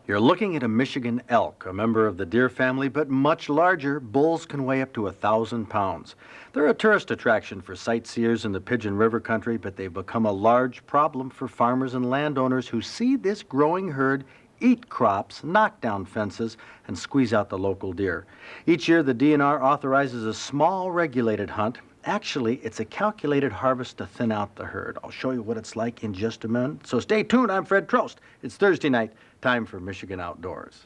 You're looking at a Michigan elk, a member of the deer family, but much larger. Bulls can weigh up to 1,000 pounds. They're a tourist attraction for sightseers in the Pigeon River country, but they've become a large problem for farmers and landowners who see this growing herd eat crops, knock down fences, and squeeze out the local deer. Each year, the DNR authorizes a small regulated hunt. Actually, it's a calculated harvest to thin out the herd. I'll show you what it's like in just a minute. So stay tuned. I'm Fred Trost. It's Thursday night. Time for Michigan Outdoors.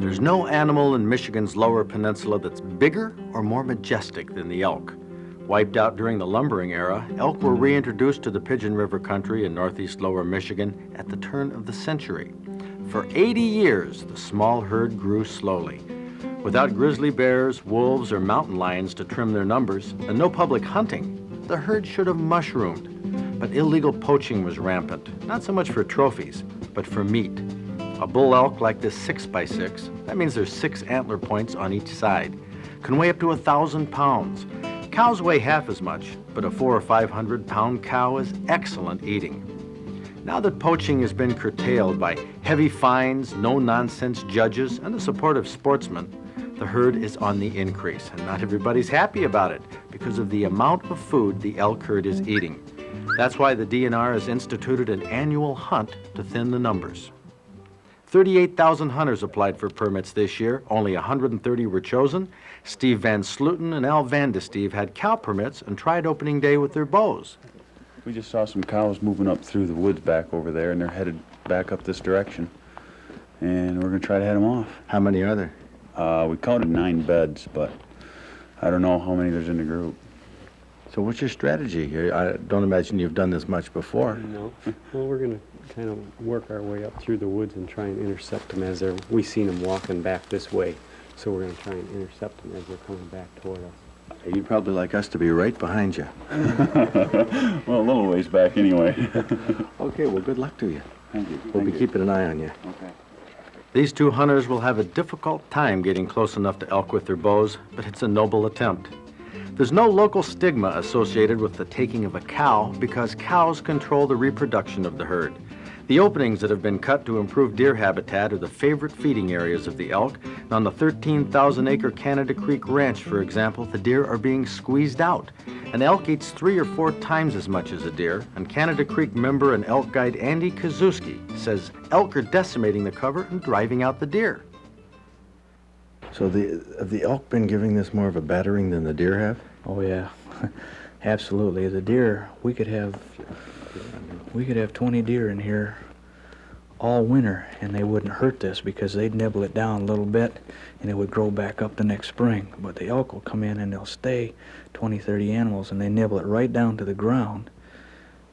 There's no animal in Michigan's lower peninsula that's bigger or more majestic than the elk. Wiped out during the lumbering era, elk were reintroduced to the Pigeon River country in northeast lower Michigan at the turn of the century. For 80 years, the small herd grew slowly. Without grizzly bears, wolves, or mountain lions to trim their numbers, and no public hunting, the herd should have mushroomed. But illegal poaching was rampant, not so much for trophies, but for meat. A bull elk like this 6x6, that means there's 6 antler points on each side, can weigh up to 1,000 pounds. Cows weigh half as much, but a 400 or 500 pound cow is excellent eating. Now that poaching has been curtailed by heavy fines, no-nonsense judges, and the support of sportsmen, the herd is on the increase, and not everybody's happy about it because of the amount of food the elk herd is eating. That's why the DNR has instituted an annual hunt to thin the numbers. 38,000 hunters applied for permits this year. Only 130 were chosen. Steve Van Sluten and Al Vandesteve had cow permits and tried opening day with their bows. We just saw some cows moving up through the woods back over there, and they're headed back up this direction. And we're going to try to head them off. How many are there? We counted 9 beds, but I don't know how many there's in the group. So what's your strategy here? I don't imagine you've done this much before. No. Well, we're going to kind of work our way up through the woods and try and intercept them as we seen them walking back this way. So we're going to try and intercept them as they're coming back toward us. You'd probably like us to be right behind you. Well, a little ways back anyway. Okay, well, good luck to you. Thank you. We'll be keeping an eye on you. Okay. These 2 hunters will have a difficult time getting close enough to elk with their bows, but it's a noble attempt. There's no local stigma associated with the taking of a cow because cows control the reproduction of the herd. The openings that have been cut to improve deer habitat are the favorite feeding areas of the elk. And on the 13,000-acre Canada Creek Ranch, for example, the deer are being squeezed out. An elk eats 3 or 4 times as much as a deer, and Canada Creek member and elk guide Andy Kazuski says elk are decimating the cover and driving out the deer. So have the elk been giving this more of a battering than the deer have? Oh yeah, absolutely. The deer, we could have 20 deer in here all winter, and they wouldn't hurt this because they'd nibble it down a little bit, and it would grow back up the next spring. But the elk will come in and they'll stay 20, 30 animals, and they nibble it right down to the ground,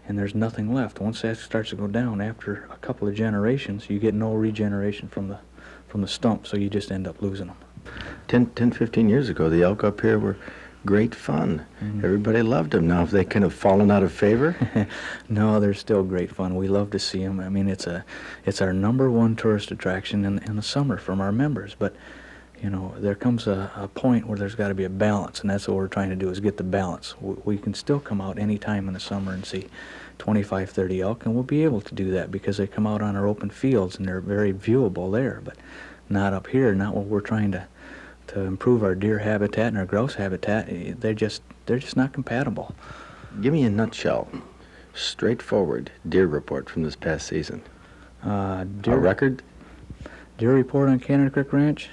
and there's nothing left. Once that starts to go down, after a couple of generations, you get no regeneration from the stump, so you just end up losing them. 10, 15 years ago, the elk up here were great fun. Mm-hmm. Everybody loved them. Now, have they kind of fallen out of favor? No, they're still great fun. We love to see them. I mean, it's our #1 tourist attraction in the summer from our members. But, you know, there comes a point where there's got to be a balance, and that's what we're trying to do is get the balance. We can still come out any time in the summer and see 25, 30 elk, and we'll be able to do that because they come out on our open fields, and they're very viewable there. But not up here, not what we're trying to improve our deer habitat and our grouse habitat. They're just not compatible. Give me a nutshell, straightforward deer report from this past season. A record? Deer report on Canada Creek Ranch?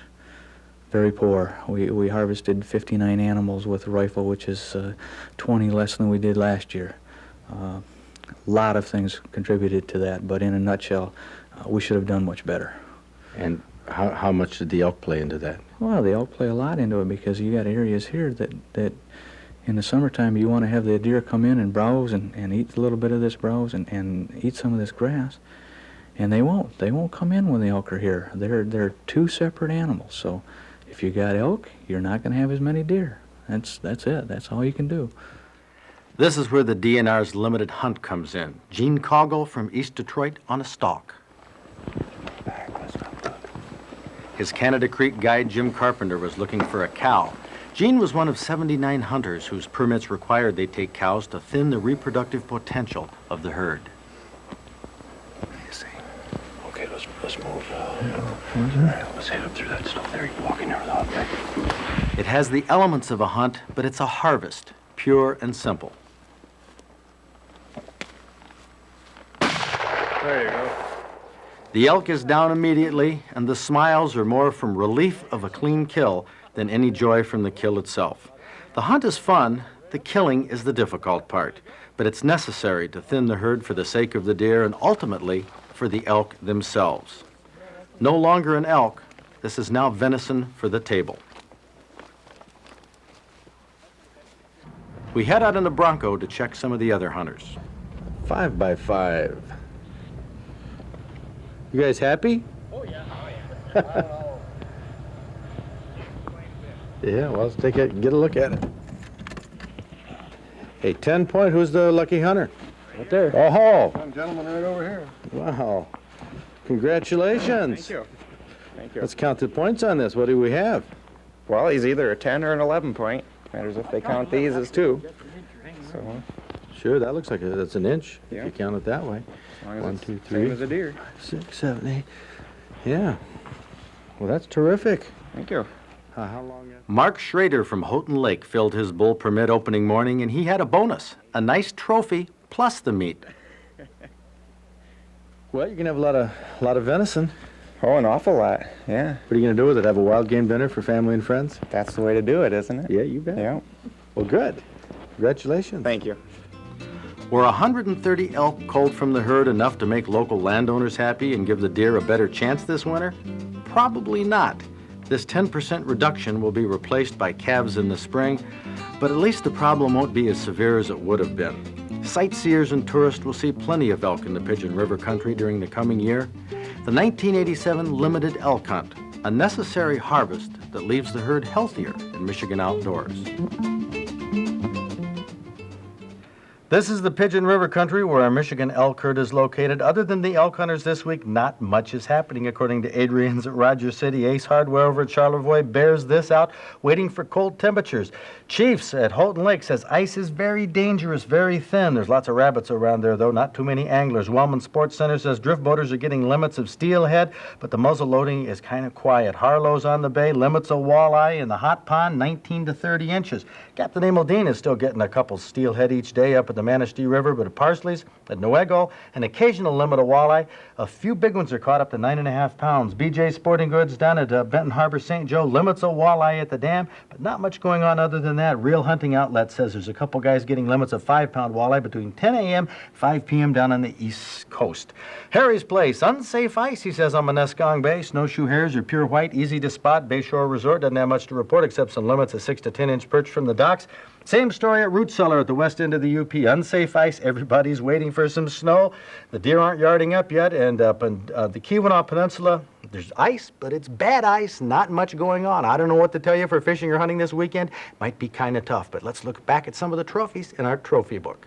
Very poor. We harvested 59 animals with a rifle, which is 20 less than we did last year. A lot of things contributed to that, but in a nutshell, we should have done much better. And how much did the elk play into that? Well, the elk play a lot into it because you got areas here that in the summertime you want to have the deer come in and browse and eat a little bit of this browse and eat some of this grass, and they won't. They won't come in when the elk are here. They're 2 separate animals. So if you got elk, you're not going to have as many deer. That's it. That's all you can do. This is where the DNR's limited hunt comes in. Gene Coggle from East Detroit on a stalk. His Canada Creek guide, Jim Carpenter, was looking for a cow. Gene was one of 79 hunters whose permits required they take cows to thin the reproductive potential of the herd. let's move. Let's head up through that stuff there. You're walking there without me. It has the elements of a hunt, but it's a harvest, pure and simple. There you go. The elk is down immediately, and the smiles are more from relief of a clean kill than any joy from the kill itself. The hunt is fun, the killing is the difficult part, but it's necessary to thin the herd for the sake of the deer and ultimately for the elk themselves. No longer an elk, this is now venison for the table. We head out in the Bronco to check some of the other hunters. 5 by 5. You guys happy? Yeah, well, let's take it and get a look at it. Hey, 10 point, who's the lucky hunter? Right there. Oh, Gentleman right over here. wow. Congratulations. Thank you. Thank you. Let's count the points on this. What do we have? Well, he's either a 10 or an 11 point. Matters if they count these as 2. So, Sure, that looks like that's an inch, if Yeah. you count it that way. as long as 1, it's 2, same 3, as a deer. 6, 7, 8. Yeah. Well, that's terrific. Thank you. How long? Mark Schrader from Houghton Lake filled his bull permit opening morning, and he had a bonus, a nice trophy plus the meat. Well, you can have a lot of venison. Oh, an awful lot. Yeah. What are you going to do with it? Have a wild game dinner for family and friends? That's the way to do it, isn't it? Yeah, you bet. Yeah. Well, good. Congratulations. Thank you. Were 130 elk culled from the herd enough to make local landowners happy and give the deer a better chance this winter? Probably not. This 10% reduction will be replaced by calves in the spring, but at least the problem won't be as severe as it would have been. Sightseers and tourists will see plenty of elk in the Pigeon River country during the coming year. The 1987 limited elk hunt, a necessary harvest that leaves the herd healthier in Michigan outdoors. This is the Pigeon River country where our Michigan elk herd is located. Other than the elk hunters this week, not much is happening, according to Adrian's at Rogers City. Ace Hardware over at Charlevoix bears this out, waiting for cold temperatures. Chiefs at Houghton Lake says ice is very dangerous, very thin. There's lots of rabbits around there, though, not too many anglers. Wellman Sports Center says drift boaters are getting limits of steelhead, but the muzzle loading is kind of quiet. Harlow's on the bay, limits of walleye in the hot pond, 19 to 30 inches. Captain Emildine is still getting a couple steelhead each day up at the Manistee River, but at Parsley's, at Newego, an occasional limit of walleye. A few big ones are caught up to 9.5 pounds. BJ Sporting Goods down at Benton Harbor, St. Joe, limits of walleye at the dam, but not much going on other than that. Real Hunting Outlet says there's a couple guys getting limits of 5-pound walleye between 10 a.m. and 5 p.m. down on the East Coast. Harry's Place, unsafe ice, he says, on Moneskong Bay. Snowshoe hares are pure white, easy to spot. Bayshore Resort doesn't have much to report except some limits of 6 to 10 inch perch from the docks. Same story at Root Cellar at the west end of the UP. Unsafe ice. Everybody's waiting for some snow. The deer aren't yarding up yet. And up in the Keweenaw Peninsula, there's ice, but it's bad ice. Not much going on. I don't know what to tell you for fishing or hunting this weekend. Might be kind of tough, but let's look back at some of the trophies in our trophy book.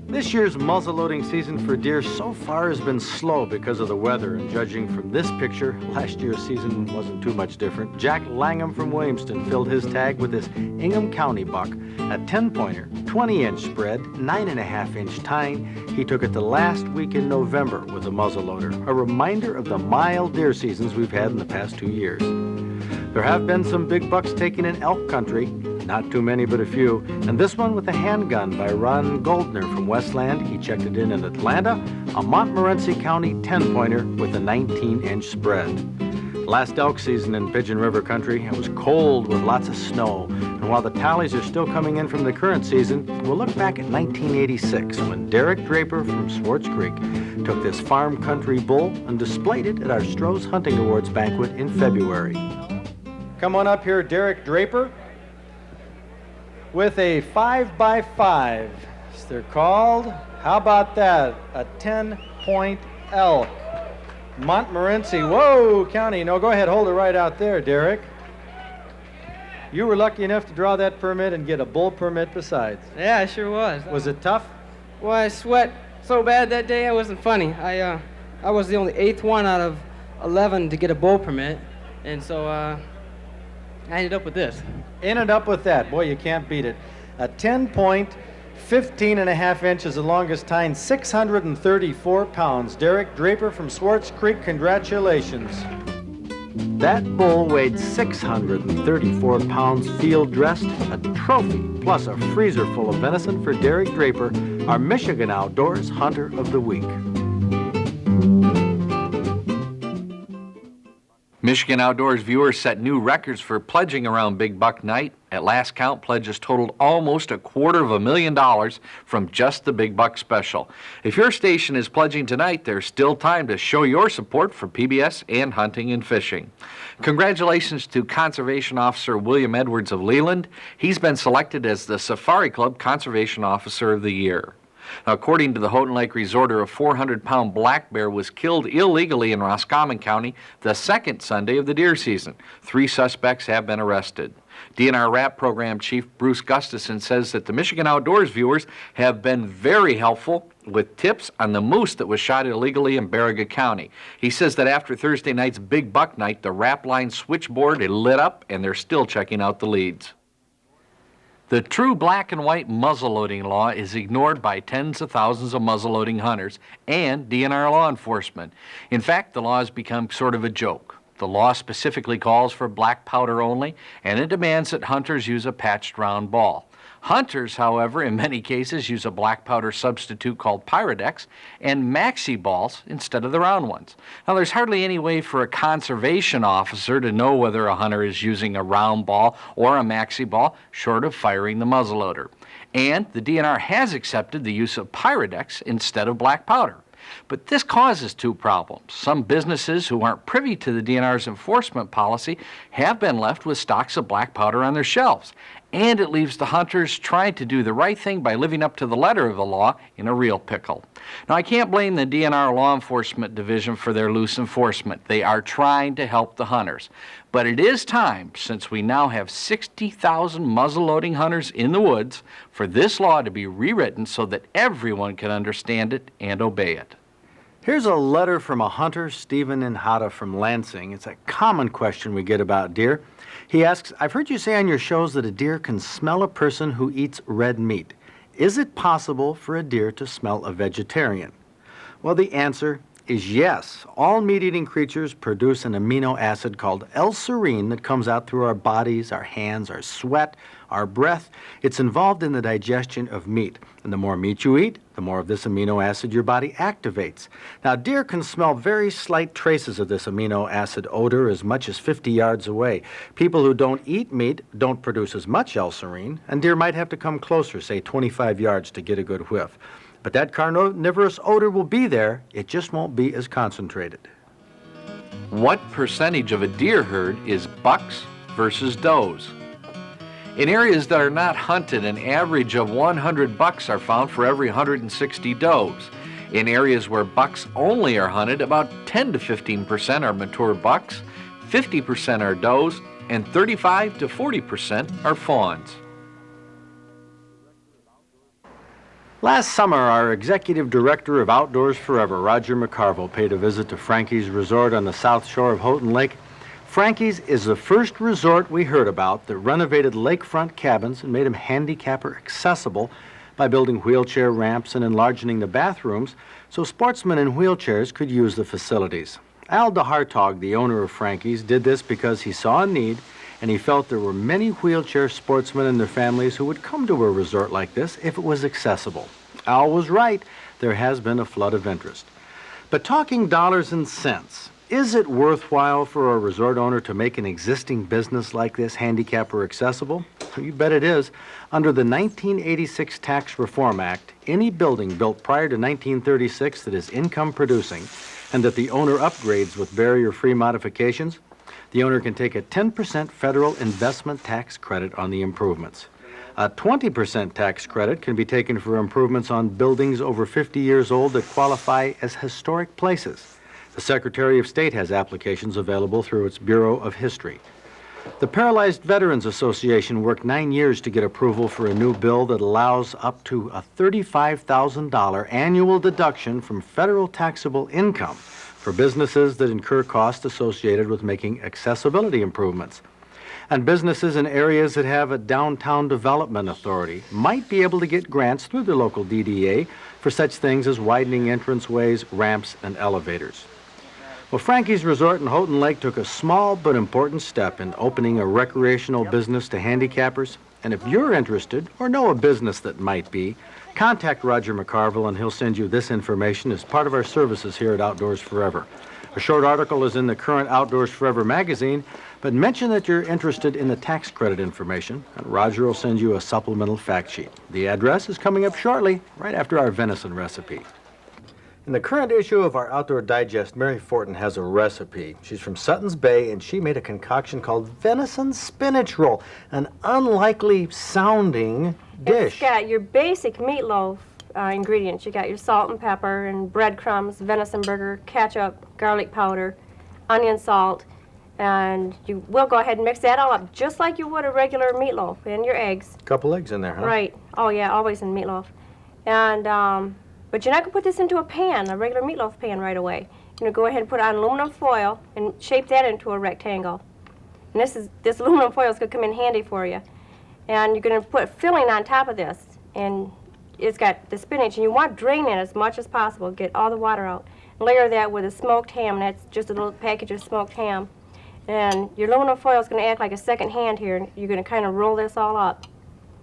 This year's muzzleloading season for deer so far has been slow because of the weather, and judging from this picture, last year's season wasn't too much different. Jack Langham from Williamston filled his tag with this Ingham County buck, a 10-pointer, 20-inch spread, 9.5-inch tine. He took it the last week in November with a muzzleloader, a reminder of the mild deer seasons we've had in the past 2 years. There have been some big bucks taken in elk country, not too many, but a few. And this one with a handgun by Ron Goldner from Westland. He checked it in Atlanta, a Montmorency County 10-pointer with a 19-inch spread. Last elk season in Pigeon River country, it was cold with lots of snow. And while the tallies are still coming in from the current season, we'll look back at 1986 when Derek Draper from Swartz Creek took this farm country bull and displayed it at our Stroh's Hunting Awards banquet in February. Come on up here, Derek Draper, with a 5x5, as they're called. How about that? A 10-point elk. Montmorency, whoa, County. No, go ahead, hold it right out there, Derek. You were lucky enough to draw that permit and get a bull permit besides. Yeah, I sure was. Was it tough? Well, I sweat so bad that day, it wasn't funny. I was the only 8th one out of 11 to get a bull permit, and so I ended up with this. Ended up with that. Boy, you can't beat it. A 10-point, 15 and a half inches, the longest tine, 634 pounds. Derek Draper from Swartz Creek, congratulations. That bull weighed 634 pounds, field dressed, a trophy, plus a freezer full of venison for Derek Draper, our Michigan Outdoors Hunter of the Week. Michigan Outdoors viewers set new records for pledging around Big Buck Night. At last count, pledges totaled almost $250,000 from just the Big Buck Special. If your station is pledging tonight, there's still time to show your support for PBS and hunting and fishing. Congratulations to Conservation Officer William Edwards of Leland. He's been selected as the Safari Club Conservation Officer of the Year. Now, according to the Houghton Lake Resorter, a 400-pound black bear was killed illegally in Roscommon County the second Sunday of the deer season. 3 suspects have been arrested. DNR RAP Program Chief Bruce Gustafson says that the Michigan Outdoors viewers have been very helpful with tips on the moose that was shot illegally in Baraga County. He says that after Thursday night's Big Buck Night, the RAP line switchboard had lit up and they're still checking out the leads. The true black and white muzzleloading law is ignored by tens of thousands of muzzleloading hunters and DNR law enforcement. In fact, the law has become sort of a joke. The law specifically calls for black powder only, and it demands that hunters use a patched round ball. Hunters, however, in many cases use a black powder substitute called Pyrodex and maxi balls instead of the round ones. Now, there's hardly any way for a conservation officer to know whether a hunter is using a round ball or a maxi ball, short of firing the muzzleloader. And the DNR has accepted the use of Pyrodex instead of black powder. But this causes 2 problems. Some businesses who aren't privy to the DNR's enforcement policy have been left with stocks of black powder on their shelves. And it leaves the hunters trying to do the right thing by living up to the letter of the law in a real pickle. Now, I can't blame the DNR Law Enforcement Division for their loose enforcement. They are trying to help the hunters. But it is time, since we now have 60,000 muzzleloading hunters in the woods, for this law to be rewritten so that everyone can understand it and obey it. Here's a letter from a hunter, Stephen Inhata from Lansing. It's a common question we get about deer. He asks, I've heard you say on your shows that a deer can smell a person who eats red meat. Is it possible for a deer to smell a vegetarian? Well, the answer is yes. All meat-eating creatures produce an amino acid called L-serine that comes out through our bodies, our hands, our sweat, our breath. It's involved in the digestion of meat. And the more meat you eat, the more of this amino acid your body activates. Now, deer can smell very slight traces of this amino acid odor as much as 50 yards away. People who don't eat meat don't produce as much L-serine, and deer might have to come closer, say 25 yards, to get a good whiff. But that carnivorous odor will be there, it just won't be as concentrated. What percentage of a deer herd is bucks versus does? In areas that are not hunted, an average of 100 bucks are found for every 160 does. In areas where bucks only are hunted, about 10 to 15% are mature bucks, 50% are does, and 35 to 40% are fawns. Last summer, our executive director of Outdoors Forever, Roger McCarville, paid a visit to Frankie's Resort on the south shore of Houghton Lake. Frankie's is the first resort we heard about that renovated lakefront cabins and made them handicapper accessible by building wheelchair ramps and enlarging the bathrooms so sportsmen in wheelchairs could use the facilities. Al DeHartog, the owner of Frankie's, did this because he saw a need and he felt there were many wheelchair sportsmen and their families who would come to a resort like this if it was accessible. Al was right. There has been a flood of interest. But talking dollars and cents, is it worthwhile for a resort owner to make an existing business like this handicap or accessible? You bet it is. Under the 1986 Tax Reform Act, any building built prior to 1936 that is income producing and that the owner upgrades with barrier-free modifications, the owner can take a 10% federal investment tax credit on the improvements. A 20% tax credit can be taken for improvements on buildings over 50 years old that qualify as historic places. The Secretary of State has applications available through its Bureau of History. The Paralyzed Veterans Association worked 9 years to get approval for a new bill that allows up to a $35,000 annual deduction from federal taxable income for businesses that incur costs associated with making accessibility improvements. And businesses in areas that have a downtown development authority might be able to get grants through the local DDA for such things as widening entranceways, ramps, and elevators. Well, Frankie's Resort in Houghton Lake took a small but important step in opening a recreational business to handicappers. And if you're interested or know a business that might be, contact Roger McCarville and he'll send you this information as part of our services here at Outdoors Forever. A short article is in the current Outdoors Forever magazine, but mention that you're interested in the tax credit information, and Roger will send you a supplemental fact sheet. The address is coming up shortly, right after our venison recipe. In the current issue of our Outdoor Digest, Mary Fortin has a recipe. She's from Sutton's Bay, and she made a concoction called Venison Spinach Roll, an unlikely sounding dish. It's got your basic meatloaf ingredients. You got your salt and pepper and breadcrumbs, venison burger, ketchup, garlic powder, onion salt, and you will go ahead and mix that all up just like you would a regular meatloaf, and your eggs. Couple eggs in there, huh? Right. Oh yeah, always in meatloaf. And but you're not gonna put this into a pan, a regular meatloaf pan, right away. You're gonna go ahead and put it on aluminum foil and shape that into a rectangle. And this aluminum foil is gonna come in handy for you. And you're gonna put filling on top of this, and it's got the spinach, and you want to drain it as much as possible, get all the water out. Layer that with a smoked ham, and that's just a little package of smoked ham. And your aluminum foil is going to act like a second hand here, and you're going to kind of roll this all up.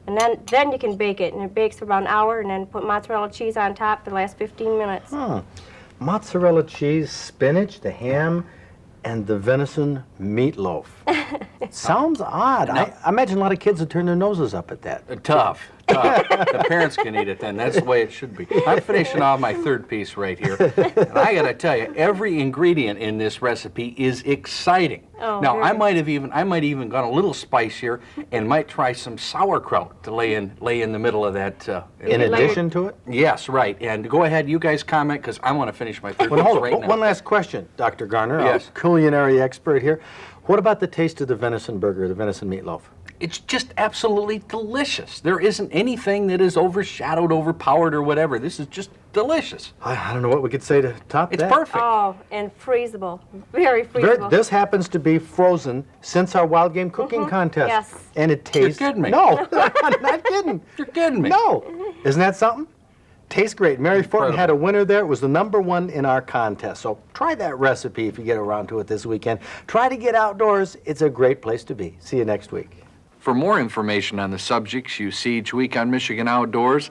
And then you can bake it, and it bakes for about an hour, and then put mozzarella cheese on top for the last 15 minutes. Mozzarella cheese, spinach, the ham, and the venison meatloaf. Sounds odd. I imagine a lot of kids would turn their noses up at that. Tough. The parents can eat it then. That's the way it should be. I'm finishing off my third piece right here. And I got to tell you, every ingredient in this recipe is exciting. Oh, now, very I good. might even gone a little spicier and might try some sauerkraut to lay in the middle of that. In addition to it? Yes, right. And go ahead, you guys comment, because I want to finish my third Well, piece hold right on. now. One last question, Dr. Garner, Yes. a culinary expert here. What about the taste of the venison burger, the venison meatloaf? It's just absolutely delicious. There isn't anything that is overshadowed, overpowered, or whatever. This is just delicious. I don't know what we could say to top It's that. perfect. Oh, and freezable. Very freezable. This happens to be frozen since our wild game cooking contest. Yes. And it tastes... kidding me. No, I'm not kidding. You're kidding me. No. Isn't that something? Tastes great. Mary Fortin Incredible. had a winner there. It was the #1 in our contest. So try that recipe if you get around to it this weekend. Try to get outdoors. It's a great place to be. See you next week. For more information on the subjects you see each week on Michigan Outdoors,